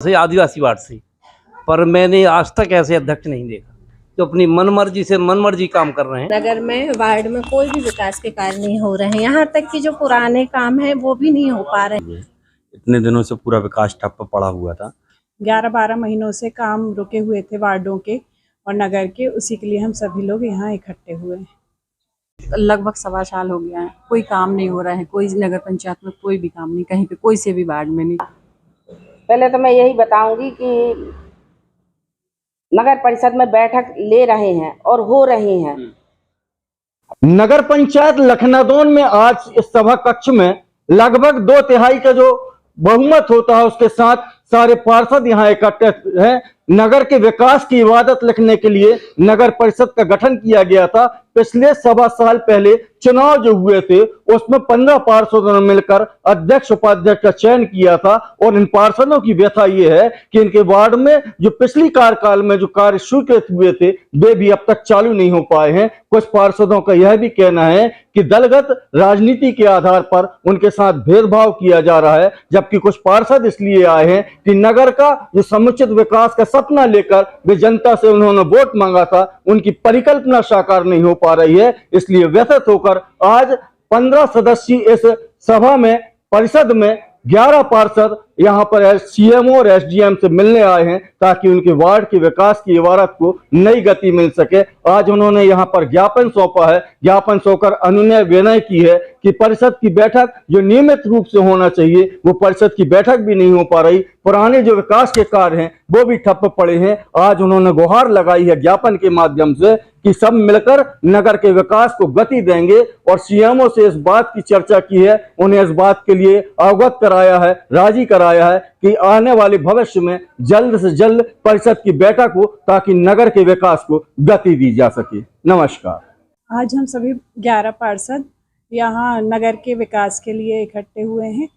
से आदिवासी वार्ड से, पर मैंने आज तक ऐसे अध्यक्ष नहीं देखा जो अपनी मनमर्जी से मनमर्जी काम कर रहे हैं। नगर में वार्ड में कोई भी विकास के कार्य नहीं हो रहे हैं, यहाँ तक कि जो पुराने काम है वो भी नहीं हो पा रहे। इतने दिनों से पूरा विकास ठप्प पड़ा हुआ था। 11-12 महीनों से काम रुके हुए थे वार्डों के और नगर के, उसी के लिए हम सभी लोग यहाँ इकट्ठे हुए हैं। लगभग 1.25 साल हो गया है, कोई काम नहीं हो रहा है, कोई नगर पंचायत में कोई भी काम नहीं, कहीं पे कोई से भी वार्ड में नहीं। पहले तो मैं यही बताऊंगी कि नगर परिषद में बैठक ले रहे हैं और हो रही हैं। नगर पंचायत लखनादौन में आज इस सभा कक्ष में लगभग 2/3 का जो बहुमत होता है उसके साथ सारे पार्षद यहाँ इकट्ठे हैं। नगर के विकास की इबादत लिखने के लिए नगर परिषद का गठन किया गया था। पिछले 1.25 साल पहले चुनाव जो हुए थे उसमें 15 पार्षदों ने मिलकर अध्यक्ष उपाध्यक्ष का चयन किया था और इन पार्षदों की व्यथा ये है कि इनके वार्ड में जो पिछली कार्यकाल में जो कार्य स्वीकृत हुए थे वे भी अब तक चालू नहीं हो पाए हैं। कुछ पार्षदों का यह भी कहना है कि दलगत राजनीति के आधार पर उनके साथ भेदभाव किया जा रहा है, जबकि कुछ पार्षद इसलिए आए हैं कि नगर का जो समुचित विकास का सपना लेकर वे जनता से उन्होंने वोट मांगा था, उनकी परिकल्पना साकार नहीं हो पा रही है। इसलिए व्यथित होकर आज 15 सदस्यीय इस सभा में परिषद में 11 पार्षद यहाँ पर सीएमओ और एसडीएम से मिलने आए हैं ताकि उनके वार्ड के विकास की इबारत को नई गति मिल सके। आज उन्होंने यहाँ पर ज्ञापन सौंपा है, ज्ञापन सौंपकर अनुनय विनय की है कि परिषद की बैठक जो नियमित रूप से होना चाहिए वो परिषद की बैठक भी नहीं हो पा रही। पुराने जो विकास के कार्य हैं वो भी ठप्प पड़े हैं। आज उन्होंने गुहार लगाई है ज्ञापन के माध्यम से कि सब मिलकर नगर के विकास को गति देंगे और सीएमओ से इस बात की चर्चा की है, उन्हें इस बात के लिए अवगत कराया है, राजी कराया है कि आने वाले भविष्य में जल्द से जल्द परिषद की बैठक हो ताकि नगर के विकास को गति दी जा सके। नमस्कार। आज हम सभी 11 पार्षद यहाँ नगर के विकास के लिए इकट्ठे हुए हैं।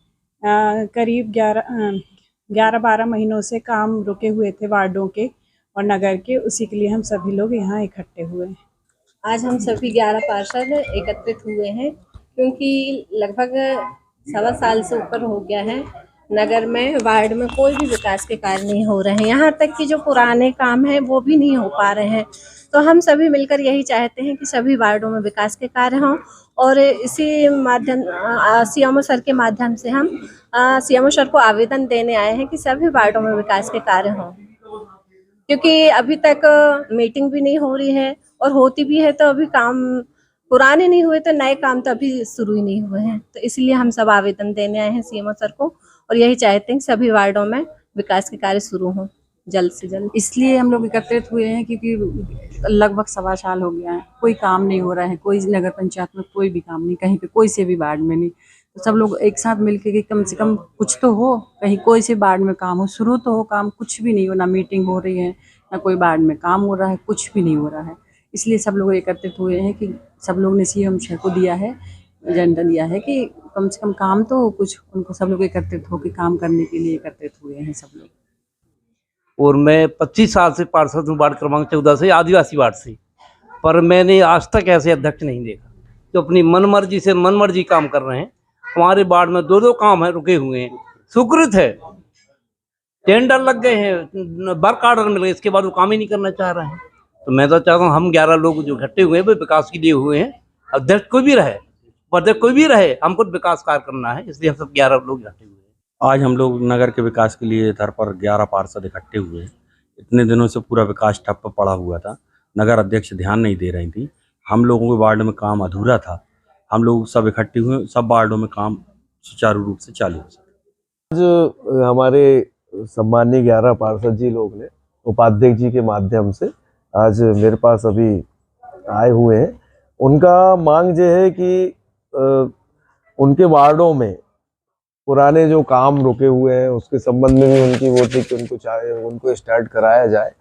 करीब 11-12 महीनों से काम रुके हुए थे वार्डों के और नगर के, उसी के लिए हम सभी लोग यहाँ इकट्ठे हुए हैं। आज हम सभी 11 पार्षद एकत्रित हुए हैं क्योंकि लगभग 1.25 साल से ऊपर हो गया है, नगर में वार्ड में कोई भी विकास के कार्य नहीं हो रहे हैं, यहाँ तक कि जो पुराने काम है वो भी नहीं हो पा रहे हैं। तो हम सभी मिलकर यही चाहते हैं कि सभी वार्डों में विकास के कार्य हों और इसी माध्यम सीएमओ सर के माध्यम से हम सीएमओ सर को आवेदन देने आए हैं कि सभी वार्डों में विकास के कार्य हों, क्योंकि अभी तक मीटिंग भी नहीं हो रही है और होती भी है तो अभी काम पुराने नहीं हुए तो नए काम तो अभी शुरू ही नहीं हुए हैं। तो इसलिए हम सब आवेदन देने आए हैं सीएमओ सर को और यही चाहते हैं कि सभी वार्डों में विकास के कार्य शुरू हों जल्द से जल्द। इसलिए हम लोग एकत्रित हुए हैं क्योंकि लगभग 1.25 साल हो गया है, कोई काम नहीं हो रहा है, कोई नगर पंचायत में कोई भी काम नहीं, कहीं पे कोई से भी वार्ड में नहीं। तो सब लोग एक साथ मिलके कि कम से कम कुछ तो हो, कहीं कोई से वार्ड में काम हो, शुरू तो हो काम, कुछ भी नहीं हो, ना मीटिंग हो रही है ना कोई वार्ड में काम हो रहा है, कुछ भी नहीं हो रहा है। इसलिए सब लोग एकत्रित हुए हैं कि सब लोग ने सीएम सर को दिया है, एजेंडा दिया है कि कम से कम काम तो कुछ, उनको सब लोग एकत्रित होकर काम करने के लिए एकत्रित हुए हैं सब लोग। और मैं 25 साल से पार्षद हूँ वार्ड क्रमांक 14 से, आदिवासी वार्ड से, पर मैंने आज तक ऐसे अध्यक्ष नहीं देखा जो अपनी मनमर्जी से मनमर्जी काम कर रहे हैं। हमारे वार्ड में 2 काम है रुके हुए हैं, स्वीकृत है, टेंडर लग गए हैं, वर्क ऑर्डर मिल गए, इसके बाद वो काम ही नहीं करना चाह रहे हैं। तो मैं तो चाहता हूँ हम 11 लोग जो इकट्ठे हुए हैं वो विकास के लिए हुए हैं। अध्यक्ष कोई भी रहे, उपाध्यक्ष कोई भी रहे, हमको विकास कार्य करना है, इसलिए हम सब 11 लोग इकट्ठे हुए हैं। आज हम लोग नगर के विकास के लिए इधर पर 11 पार्षद इकट्ठे हुए हैं। इतने दिनों से पूरा विकास ठप्प पड़ा हुआ था, नगर अध्यक्ष ध्यान नहीं दे रही थी, हम लोगों के वार्ड में काम अधूरा था। हम लोग सब इकट्ठे हुए, सब वार्डों में काम सुचारू रूप से चालू हो सके। आज हमारे सम्मानीय 11 पार्षद जी लोग ने उपाध्यक्ष जी के माध्यम से आज मेरे पास अभी आए हुए हैं। उनका मांग ये है कि उनके वार्डों में पुराने जो काम रुके हुए हैं उसके संबंध में भी उनकी वो थी कि उनको स्टार्ट कराया जाए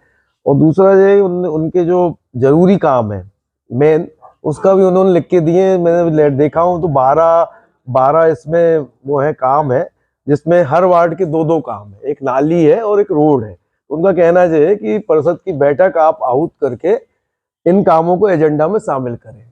और दूसरा ये उनके जो जरूरी काम है मेन, उसका भी उन्होंने लिख के दिए। मैंने देखा हूँ तो 12 इसमें वो है काम है जिसमें हर वार्ड के 2 काम है, एक नाली है और एक रोड है। उनका कहना ये है कि परिषद की बैठक आप आहूत करके इन कामों को एजेंडा में शामिल करें।